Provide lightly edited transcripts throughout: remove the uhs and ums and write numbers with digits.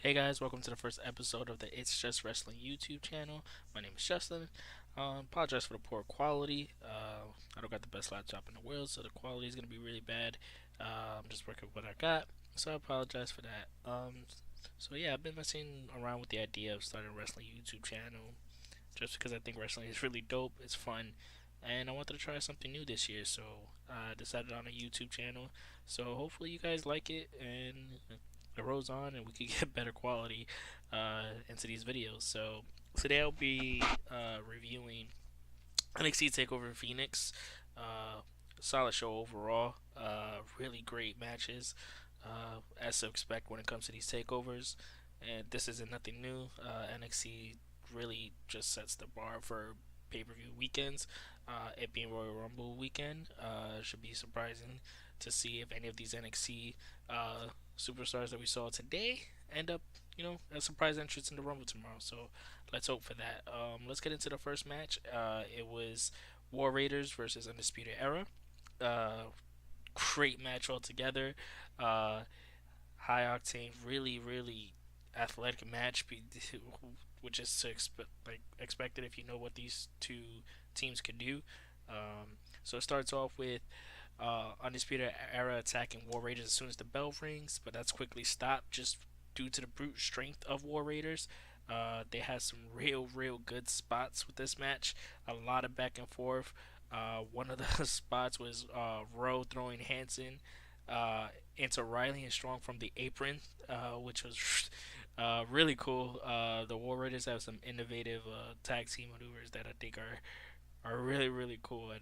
Hey guys, welcome to the first episode of the It's Just Wrestling YouTube channel. My name is Justin. Apologize for the poor quality. I don't got the best laptop in the world, so the quality is going to be really bad. I'm just working with what I got, so I apologize for that. So yeah, I've been messing around with the idea of starting a wrestling YouTube channel just because I think wrestling is really dope, it's fun, and I wanted to try something new this year, so I decided on a YouTube channel. So hopefully you guys like it and it rolls on and we can get better quality into these videos. So today I'll be reviewing Nxt Takeover Phoenix. Solid show overall. Really great matches, as to expect when it comes to these takeovers. And this isn't nothing new. NXT really just sets the bar for pay-per-view weekends. It being Royal Rumble weekend, should be surprising to see if any of these NXT superstars that we saw today end up, a surprise entrance in the Rumble tomorrow. So let's hope for that. Let's get into the first match. It was War Raiders versus Undisputed Era. Uh, Great match altogether. Uh, High octane, really athletic match, which is to expected if you know what these two teams can do. So it starts off with Undisputed Era attacking War Raiders as soon as the bell rings, but that's quickly stopped just due to the brute strength of War Raiders. They had some real good spots with this match. A lot of back and forth. One of the spots was Rowe throwing Hanson into Riley and Strong from the apron, which was really cool. The War Raiders have some innovative tag team maneuvers that I think are really cool and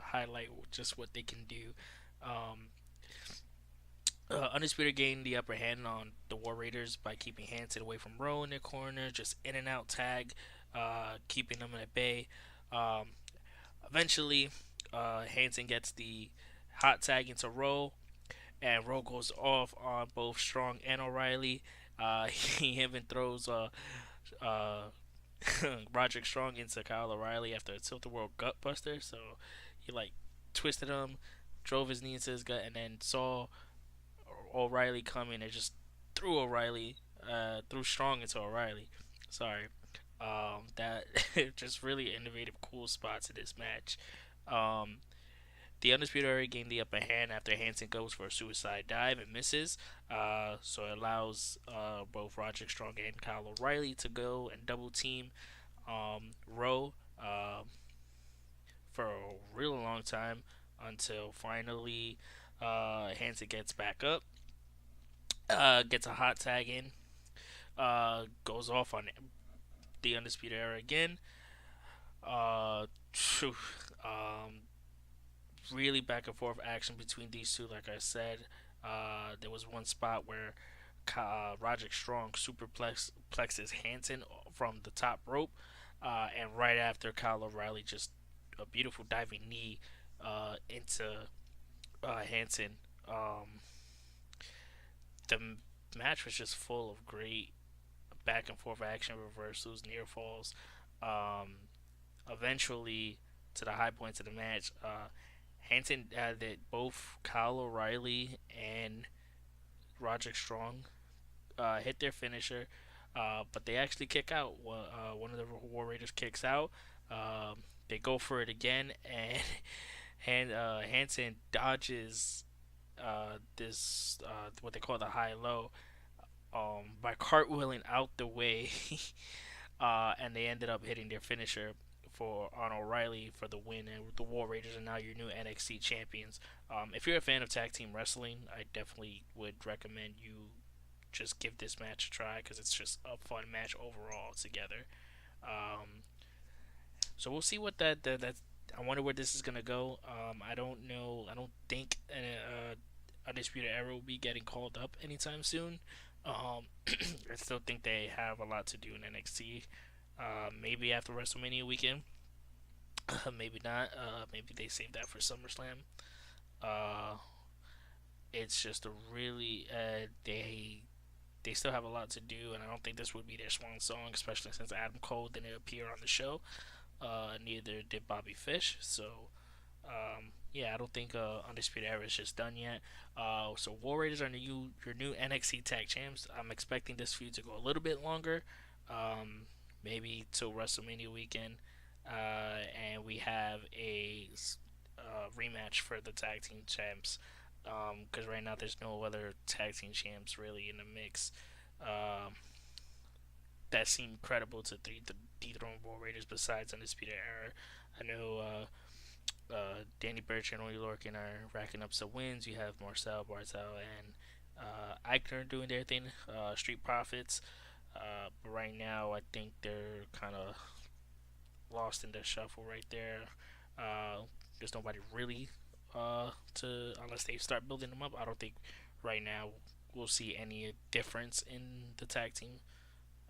highlight just what they can do. Um, Undisputed gained the upper hand on the War Raiders by keeping Hanson away from Rowe in their corner, just in and out tag, keeping them at bay. Um, Eventually, Hanson gets the hot tag into Rowe, and Rowe goes off on both Strong and O'Reilly. He even throws uh, Roderick Strong into Kyle O'Reilly after a tilt the world gutbuster. So he twisted him, drove his knee into his gut, and then saw O'Reilly coming and just threw threw Strong into O'Reilly. Sorry. That just really innovative, cool spots in this match. Um, the Undisputed Era gained the upper hand after Hanson goes for a suicide dive and misses. So it allows both Roderick Strong and Kyle O'Reilly to go and double team Rowe for a real long time until finally Hanson gets back up, gets a hot tag in, goes off on the Undisputed Era again. Uh, um, really back and forth action between these two. Like I said, there was one spot where Roderick Strong superplexes Hanson from the top rope, and right after Kyle O'Reilly just a beautiful diving knee into Hanson. The match was just full of great back and forth action, reversals, near falls. Um, Eventually, to the high points of the match, Hanson that both Kyle O'Reilly and Roderick Strong hit their finisher, but they actually kick out. One of the War Raiders kicks out. They go for it again, and Hanson dodges this what they call the high low by cartwheeling out the way, and they ended up hitting their finisher for on O'Reilly for the win, and the War Raiders are now your new NXT champions. If you're a fan of tag team wrestling, I definitely would recommend you just give this match a try because it's just a fun match overall together. Um, so we'll see what that. I wonder where this is gonna go. I don't know. I don't think Undisputed Era will be getting called up anytime soon. I still think they have a lot to do in NXT. Maybe after WrestleMania weekend. Maybe not. Maybe they save that for SummerSlam. Uh, it's just a really they still have a lot to do, and I don't think this would be their swan song, especially since Adam Cole didn't appear on the show. Neither did Bobby Fish. So Yeah, I don't think Undisputed Era is just done yet. So War Raiders are your new NXT Tag Champs. I'm expecting this feud to go a little bit longer, um, maybe till WrestleMania weekend, and we have a rematch for the Tag Team Champs. Because right now there's no other Tag Team Champs really in the mix. Um, that seem credible to dethrone War Raiders besides Undisputed Era. I know Danny Burch and Oney Lorcan are racking up some wins. You have Marcel Bartel and Eichner doing their thing, Street Profits. But right now, I think they're kind of lost in the shuffle right there. Uh, there's nobody really to unless they start building them up. I don't think right now we'll see any difference in the tag team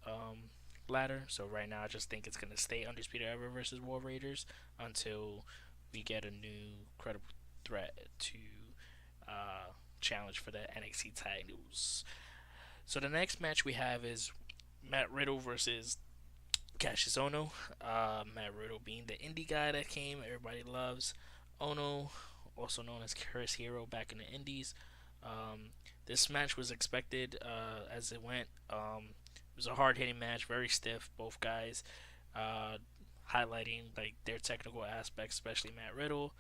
um, ladder. So right now, I just think it's gonna stay Undisputed Era versus War Raiders until we get a new credible threat to challenge for the NXT titles. So the next match we have is Matt Riddle versus Cassius Ono. Matt Riddle being the indie guy that came, everybody loves. Ono, also known as Chris Hero back in the Indies. This match was expected as it went. It was a hard hitting match, very stiff, both guys. Uh, Highlighting like their technical aspects, especially Matt Riddle.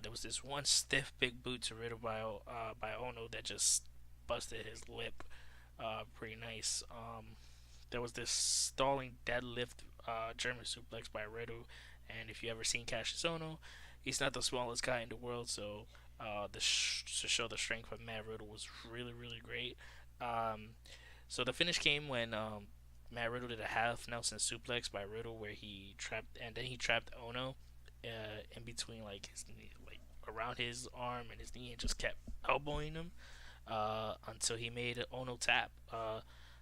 There was this one stiff big boot to Riddle by Ono that just busted his lip, pretty nice. There was this stalling deadlift German suplex by Riddle, and if you ever seen Cassius Ono, he's not the smallest guy in the world, so to show the strength of Matt Riddle was really really great. Um, so the finish came when Matt Riddle did a half Nelson suplex by Riddle, where he trapped and then he trapped Ono in between like his knee, like around his arm and his knee, and just kept elbowing him until he made Ono tap.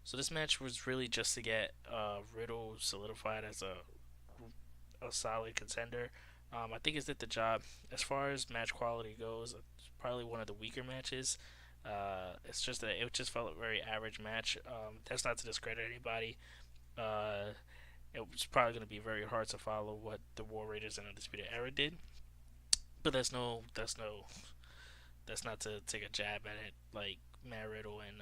So this match was really just to get Riddle solidified as a solid contender. I think it did the job. As far as match quality goes, it's probably one of the weaker matches. It's just that it just felt a very average match. That's not to discredit anybody. Uh, it was probably going to be very hard to follow what the War Raiders and Undisputed Era did, but that's not to take a jab at it. Like Matt Riddle and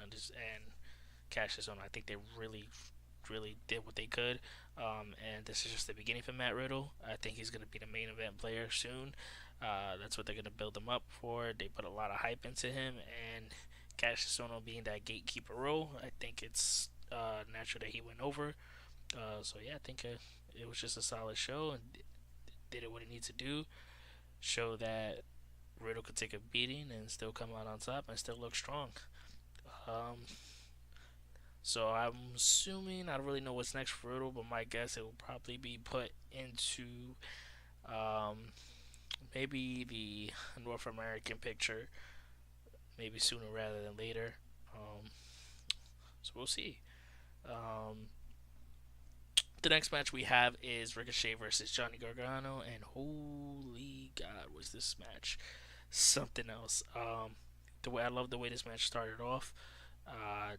Cassius Ohno, I think they really did what they could. And this is just the beginning for Matt Riddle. I think he's going to be the main event player soon. That's what they're going to build him up for. They put a lot of hype into him, and Cassius Ohno being that gatekeeper role, I think it's natural that he went over. So yeah, I think it was just a solid show and did it what he needs to do. Show that Riddle could take a beating and still come out on top and still look strong. Um, so I'm assuming I don't really know what's next for Riddle, but my guess it will probably be put into um, maybe the North American picture, maybe sooner rather than later. Um, so we'll see. Um, the next match we have is Ricochet versus Johnny Gargano, and holy God, was this match something else? The way I love the way this match started off. Uh,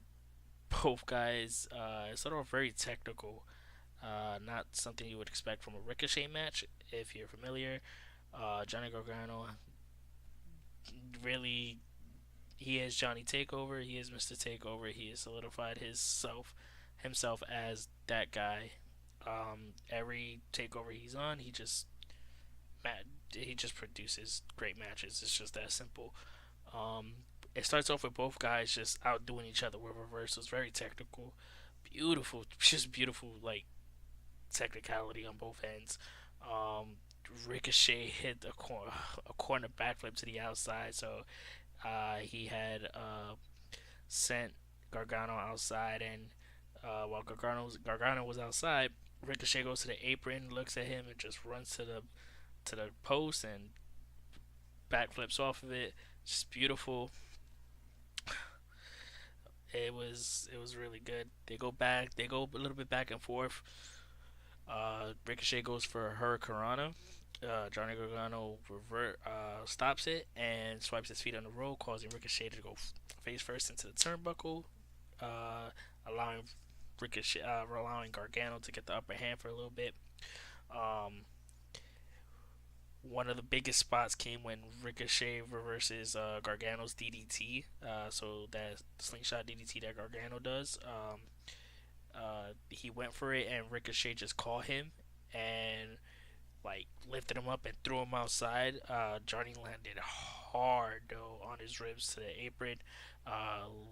Both guys started off very technical. Not something you would expect from a Ricochet match if you're familiar. Johnny Gargano really, he is Johnny Takeover. He is Mr. Takeover. He has solidified himself as that guy. Every takeover he's on, he just produces great matches. It's just that simple. Um, it starts off with both guys just outdoing each other with reversals. Very technical, beautiful, just beautiful like technicality on both ends. Um, Ricochet hit a corner backflip to the outside, so he had sent Gargano outside, and while Gargano was outside, Ricochet goes to the apron, looks at him, and just runs to the post and backflips off of it. Just beautiful. It was really good. They go a little bit back and forth. Ricochet goes for Hurricanrana. Johnny Gargano stops it and swipes his feet on the road, causing Ricochet to go face first into the turnbuckle, uh, allowing allowing Gargano to get the upper hand for a little bit. Um, One of the biggest spots came when Ricochet reverses Gargano's DDT. So that slingshot DDT that Gargano does. He went for it, and Ricochet just caught him and like lifted him up and threw him outside. Johnny landed hard though on his ribs to the apron.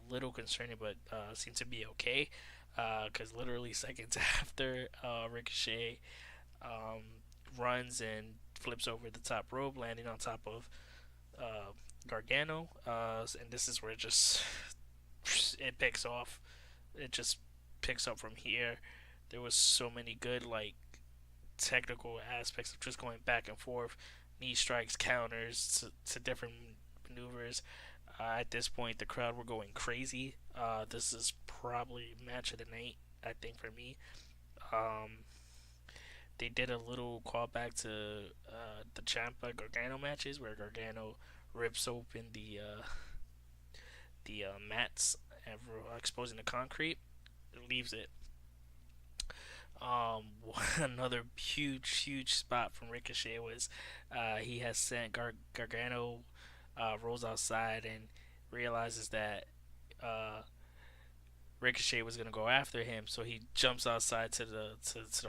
Little concerning, but seemed to be okay. Because literally seconds after, Ricochet um, runs and flips over the top rope, landing on top of uh, Gargano. And this is where it just it picks off. It just picks up from here. There was so many good like technical aspects of just going back and forth, knee strikes, counters to different maneuvers. At this point, the crowd were going crazy. This is probably match of the night, I think, for me. Um, they did a little callback to the Ciampa Gargano matches where Gargano rips open the mats, exposing the concrete, leaves it. Um, Another huge spot from Ricochet was he has sent Gargano rolls outside and realizes that uh, Ricochet was gonna go after him, so he jumps outside to the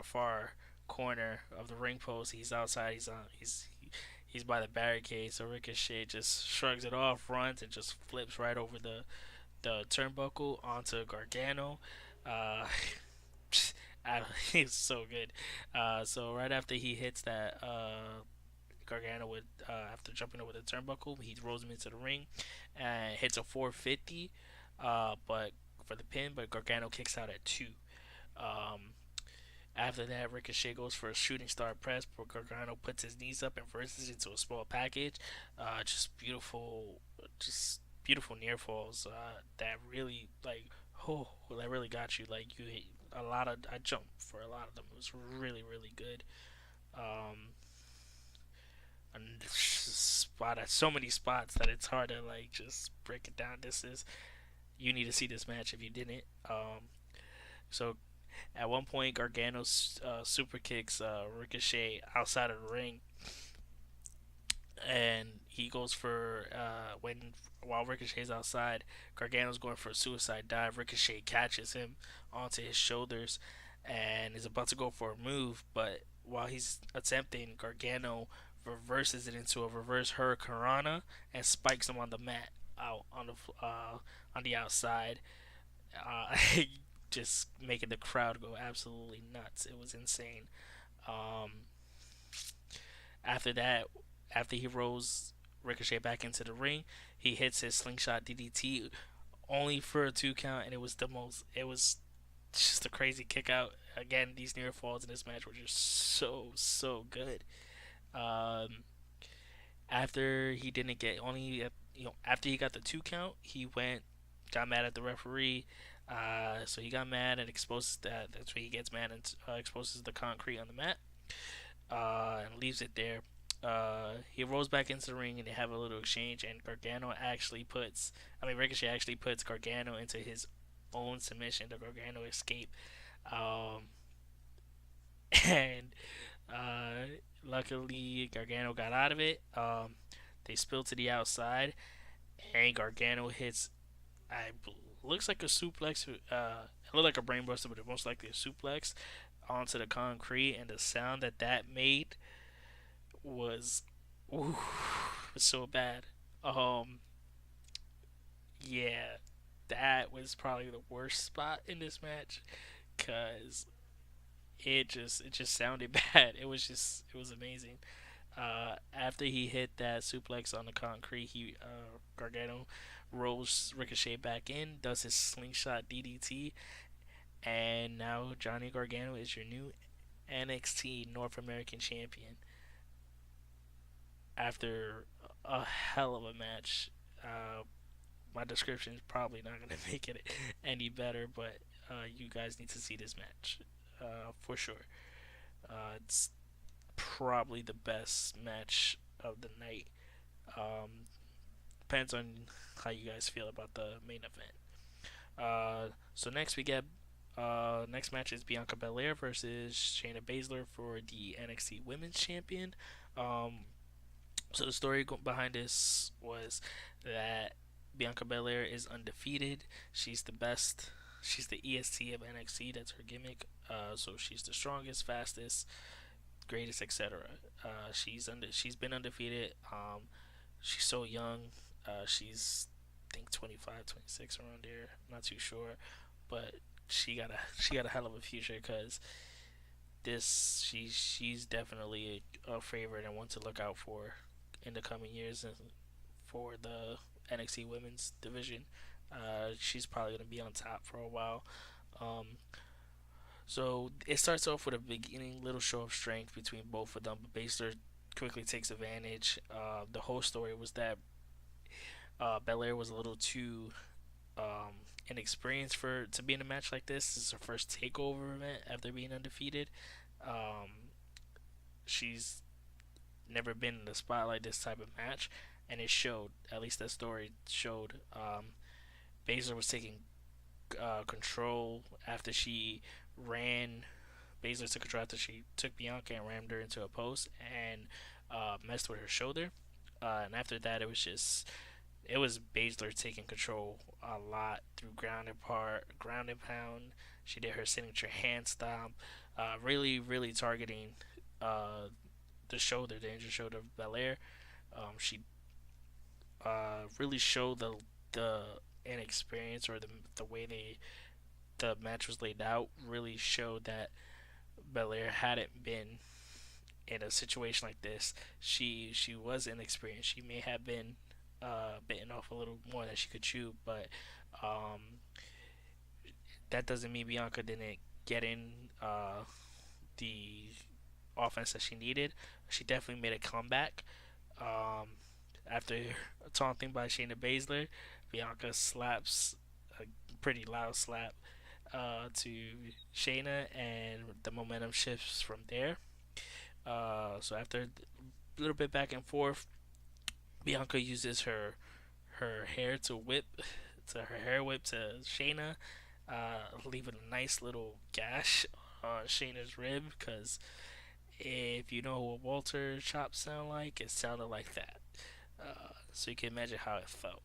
far corner of the ring post. He's outside. He's by the barricade. So Ricochet just shrugs it off, runs, and just flips right over the turnbuckle onto Gargano. Uh, He's so good. So right after he hits that, Gargano would after jumping over the turnbuckle, he rolls him into the ring and hits a 450. But for the pin, but Gargano kicks out at 2. Um, After that, Ricochet goes for a shooting star press, but Gargano puts his knees up and reverses into a small package. Just beautiful near falls that really like, oh, that really got you. Like you hit a lot of, I jumped for a lot of them. It was really good. Um, and spot at so many spots that it's hard to like just break it down. This is You need to see this match if you didn't. So at one point, Gargano super kicks Ricochet outside of the ring, and he goes for when while Ricochet's outside, Gargano's going for a suicide dive. Ricochet catches him onto his shoulders and is about to go for a move, but while he's attempting, Gargano reverses it into a reverse hurricanrana and spikes him on the mat out on the outside, uh, just making the crowd go absolutely nuts. It was insane. Um, After that, after he rolls Ricochet back into the ring, he hits his slingshot DDT only for a 2 count, and it was the most. It was just a crazy kick out. Again, these near falls in this match were just so good. Um, After he didn't get only after he got the 2 count, he got mad at the referee. So he got mad and exposes that. That's why he gets mad and exposes the concrete on the mat and leaves it there. He rolls back into the ring and they have a little exchange. And Ricochet actually puts Gargano into his own submission. The Gargano escape, um, and luckily Gargano got out of it. They spill to the outside, and Gargano hits. I Looks like a suplex. It looked like a brainbuster, but it most likely a suplex onto the concrete, and the sound that made was, ooh, was so bad. Um, yeah, that was probably the worst spot in this match, cause it just sounded bad. It was amazing. After he hit that suplex on the concrete, Gargano rolls Ricochet back in, does his slingshot DDT, and now Johnny Gargano is your new NXT North American Champion after a hell of a match. My description is probably not going to make it any better, but you guys need to see this match for sure. It's probably the best match of the night. Um, Depends on how you guys feel about the main event. So next we get Next match is Bianca Belair versus Shayna Baszler for the NXT Women's Champion. Um, so the story behind this was that Bianca Belair is undefeated. She's the best. She's the EST of NXT. That's her gimmick. So she's the strongest, fastest, greatest, etc. She's been undefeated. She's so young. She's I think 25, 26 around there. I'm not too sure, but she got a hell of a future because she's definitely a favorite and one to look out for in the coming years and for the NXT Women's division. She's probably gonna be on top for a while. Um, so it starts off with a beginning little show of strength between both of them, but Baszler quickly takes advantage. The whole story was that Belair was a little too inexperienced for to be in a match like this. This is her first takeover event after being undefeated. Um, she's never been in the spotlight this type of match, and it showed. At least that story showed. Baszler was taking control after she ran. Baszler took control after she took Bianca and rammed her into a post and messed with her shoulder. And after that, it was Baszler taking control a lot through ground and pound. She did her signature hand stomp, really, really targeting uh, the shoulder, the injured shoulder of Belair. She really showed the inexperience or the way the match was laid out. Really showed that Belair hadn't been in a situation like this. She was inexperienced. She may have been bitten off a little more than she could chew, but um, that doesn't mean Bianca didn't get in the offense that she needed. She definitely made a comeback. Um, After a taunting by Shayna Baszler, Bianca slaps a pretty loud slap to Shayna, and the momentum shifts from there. So after a little bit back and forth, Bianca uses her hair to her hair whip to Shayna, leaving a nice little gash on Shayna's rib. Because if you know what Walter chops sound like, it sounded like that. So you can imagine how it felt.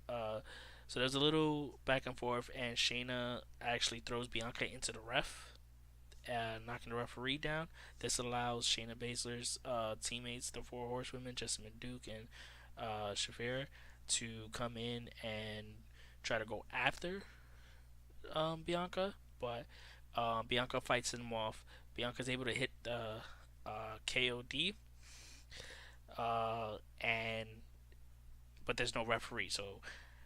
Uh, so there's a little back and forth, and Shayna actually throws Bianca into the ref, knocking the referee down. This allows Shayna Baszler's teammates, the Four Horsewomen, Jessamine Duke and Shafira, to come in and try to go after Bianca, but Bianca fights them off. Bianca's able to hit the KOD, and but there's no referee, so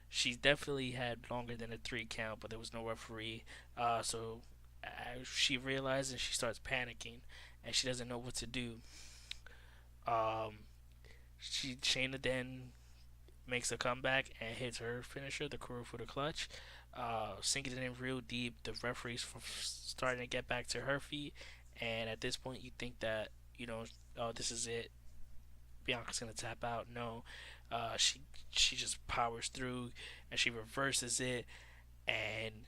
she's definitely had longer than a 3 count, but there was no referee. So she realizes and she starts panicking, and she doesn't know what to do. Um, Shayna then makes a comeback and hits her finisher, the crew for the clutch, sinking it in real deep. The referee's starting to get back to her feet, and at this point, you think that oh, this is it. Bianca's gonna tap out. No, she just powers through and she reverses it, and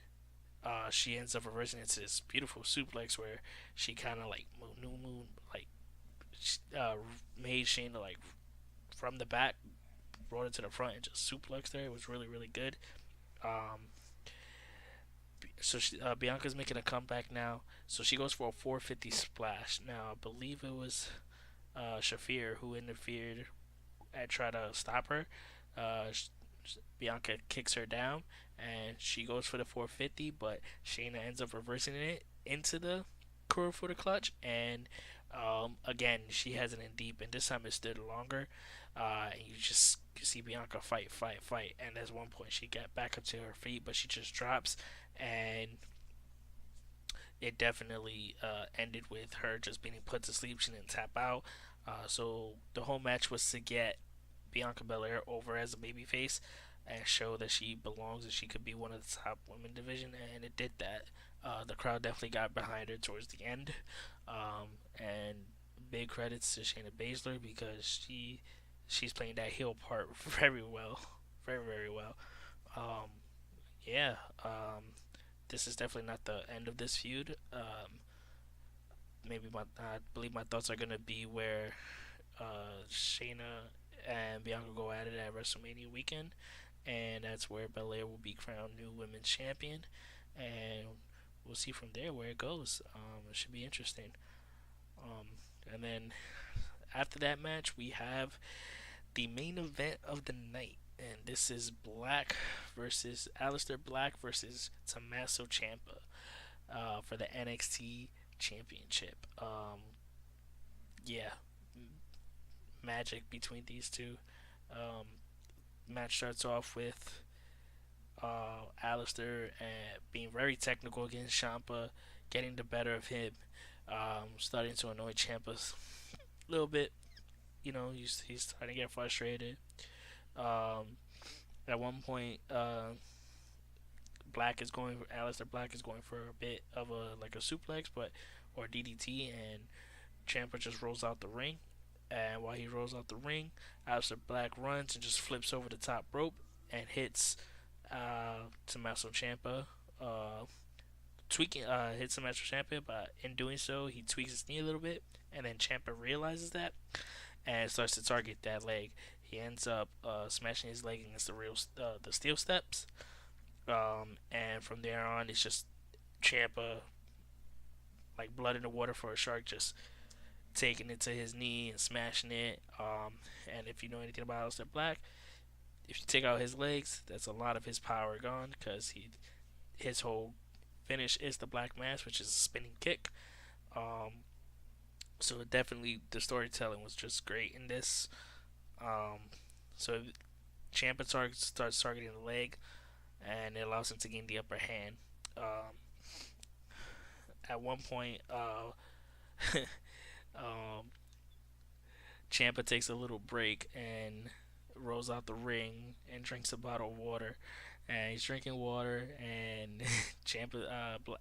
she ends up reversing into this beautiful suplex where she kind of like moon like uh, made Shayna like from the back, brought it to the front and just suplexed her. It was really really good. Um, Bianca's making a comeback now, so she goes for a 450 splash. Now I believe it was Shafir who interfered and tried to stop her. Uh, Bianca kicks her down, and she goes for the 450, but Shayna ends up reversing it into the core for the clutch, and again she has it in deep, and this time it stood longer. And you see Bianca fight, and there's one point she got back up to her feet, but she just drops, and it definitely ended with her just being put to sleep. She didn't tap out. So the whole match was to get Bianca Belair over as a babyface and show that she belongs and she could be one of the top women division, and it did that. The crowd definitely got behind her towards the end, and big credits to Shayna Baszler because she's playing that heel part very well, very well. Um, yeah, this is definitely not the end of this feud. Maybe I believe my thoughts are gonna be where Shayna and Bianca go at it at WrestleMania weekend, and that's where Belair will be crowned new women's champion, and we'll see from there where it goes. It should be interesting. Um, and then after that match, we have the main event of the night, and this is Black versus Aleister Black versus Tommaso Ciampa for the NXT Championship. Yeah, magic between these two. Um, Match starts off with Alistair being very technical against Ciampa, getting the better of him, starting to annoy Ciampa a little bit. He's starting to get frustrated. Um, at one point, Alistair Black is going for a bit of a like a suplex, or DDT, and Ciampa just rolls out the ring. And while he rolls out the ring, Alistair Black runs and just flips over the top rope and hits Tommaso Ciampa. Hits Tommaso Ciampa, but in doing so, he tweaks his knee a little bit, and then Ciampa realizes that and starts to target that leg. He ends up smashing his leg against the steel steps, and from there on, it's just Ciampa like blood in the water for a shark, just taking it to his knee and smashing it. And if you know anything about Aleister Black, if you take out his legs, that's a lot of his power gone because his whole finish is the Black Mass, which is a spinning kick. Um, so definitely the storytelling was just great in this. Um, so Ciampa starts targeting the leg, and it allows him to gain the upper hand. Um, at one point, um, Ciampa takes a little break and rolls out the ring and drinks a bottle of water. And he's drinking water, and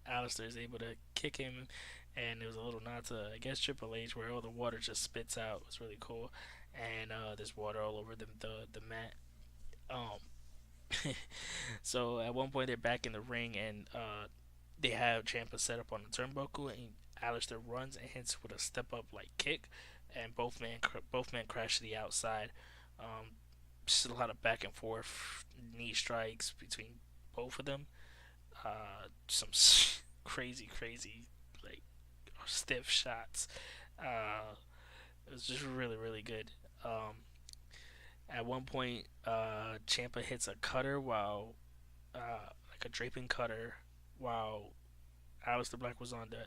Alistair is able to kick him, and it was a little nod to I guess Triple H, where all the water just spits out. It was really cool, and there's water all over the mat. Um, so at one point they're back in the ring, and they have Ciampa set up on the turnbuckle, and Alistair runs and hits with a step up like kick, and both men crash to the outside. Just a lot of back and forth knee strikes between both of them. Some crazy like stiff shots. It was just really really good. At one point, Champa hits a cutter like a draping cutter, while Alistair Black was on the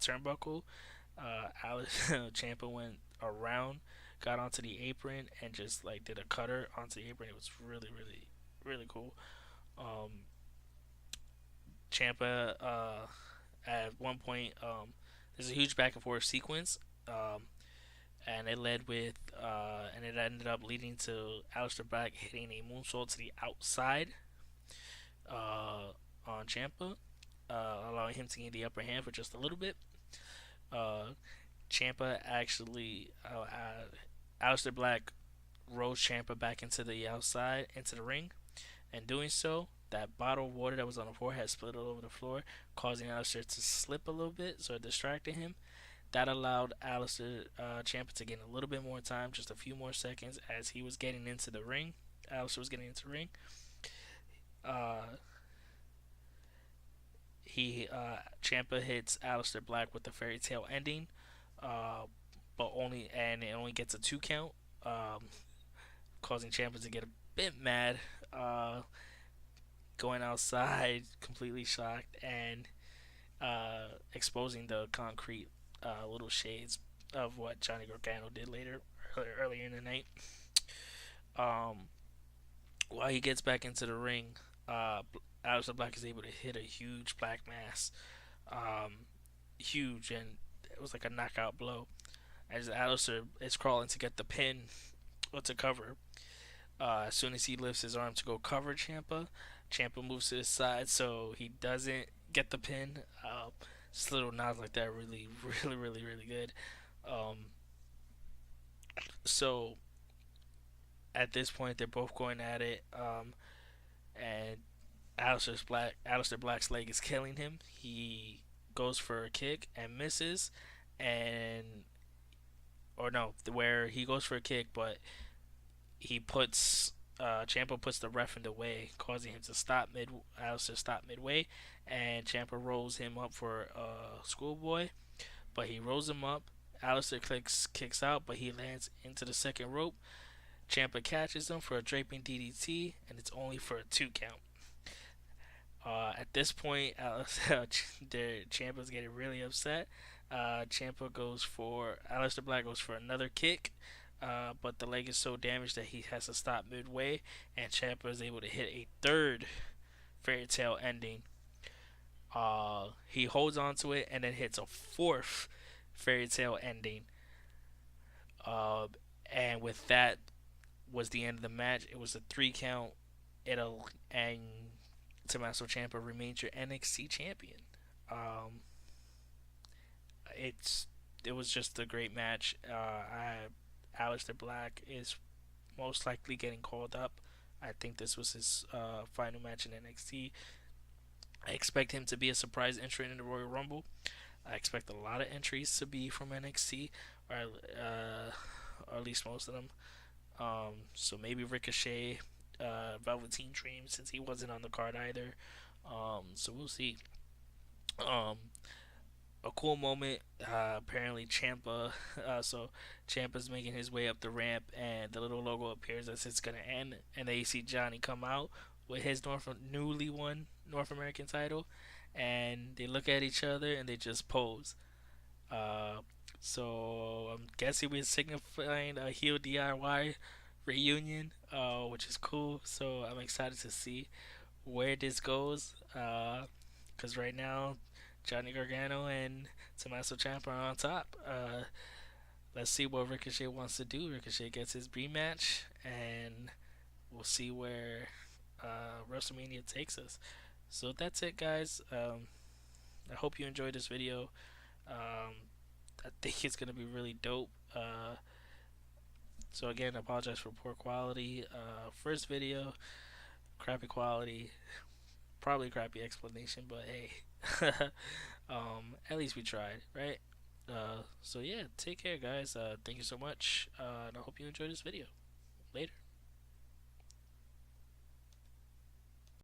turnbuckle. Alice Champa went around, got onto the apron, and just like did a cutter onto the apron. It was really, really, really cool. Um, Champa at one point, there's a huge back and forth sequence, and it ended up leading to Alistair Black hitting a moonsault to the outside on Champa, allowing him to gain the upper hand for just a little bit. Uh, Champa actually, Alistair Black rolls Champa back into the outside, into the ring, and doing so, that bottle of water that was on the floor had split all over the floor, causing Alistair to slip a little bit, so it distracted him. That allowed Alistair Ciampa to gain a little bit more time, just a few more seconds, as he was getting into the ring. Alistair was getting into the ring. Uh, Ciampa hits Alistair Black with the fairy tale ending, uh, it only gets a 2 count, um, causing Ciampa to get a bit mad, going outside completely shocked, and exposing the concrete little shades of what Johnny Gargano did earlier in the night. Um, while he gets back into the ring, Alistair Black is able to hit a huge Black Mass, um, huge, and it was like a knockout blow. As Alistair is crawling to get the pin or to cover, as soon as he lifts his arm to go cover Champa moves to his side so he doesn't get the pin. Just little nods like that, really, really good. Um, so at this point, they're both going at it, and Aleister Black's leg is killing him. He goes for a kick and misses, and or no, where he goes for a kick, but he puts Champa puts the ref in the way, causing him to stop midway, and Champa rolls him up for schoolboy, but he rolls him up. Alistair kicks out, but he lands into the second rope. Champa catches him for a draping DDT, and it's only for a 2 count. At this point, Ciampa's getting really upset. Ciampa goes for Aleister Black goes for another kick, but the leg is so damaged that he has to stop midway, and Ciampa is able to hit a third fairy tale ending. He holds on to it and then hits a fourth fairy tale ending. Uh, and with that was the end of the match. It was a 3 count. And Tommaso Ciampa remains your NXT champion. Um, it's it was just a great match. Aleister Black is most likely getting called up. I think this was his final match in NXT. I expect him to be a surprise entrant in the Royal Rumble. I expect a lot of entries to be from NXT, or at least most of them. So maybe Ricochet, Velveteen Dream, since he wasn't on the card either. So we'll see. Um, a cool moment. Apparently, Champa's making his way up the ramp, and the little logo appears as it's gonna end, and then you see Johnny come out with his newly won North American title, and they look at each other and they just pose. Uh, so I'm guessing we're signifying a heel DIY reunion, which is cool. So I'm excited to see where this goes. Because right now, Johnny Gargano and Tommaso Ciampa are on top. Let's see what Ricochet wants to do. Ricochet gets his rematch, and we'll see where WrestleMania takes us. So that's it, guys. I hope you enjoyed this video. Um, I think it's gonna be really dope. So again, I apologize for poor quality. First video, crappy quality, probably crappy explanation, but hey, at least we tried, right? So yeah, take care, guys. Thank you so much, and I hope you enjoyed this video. Later.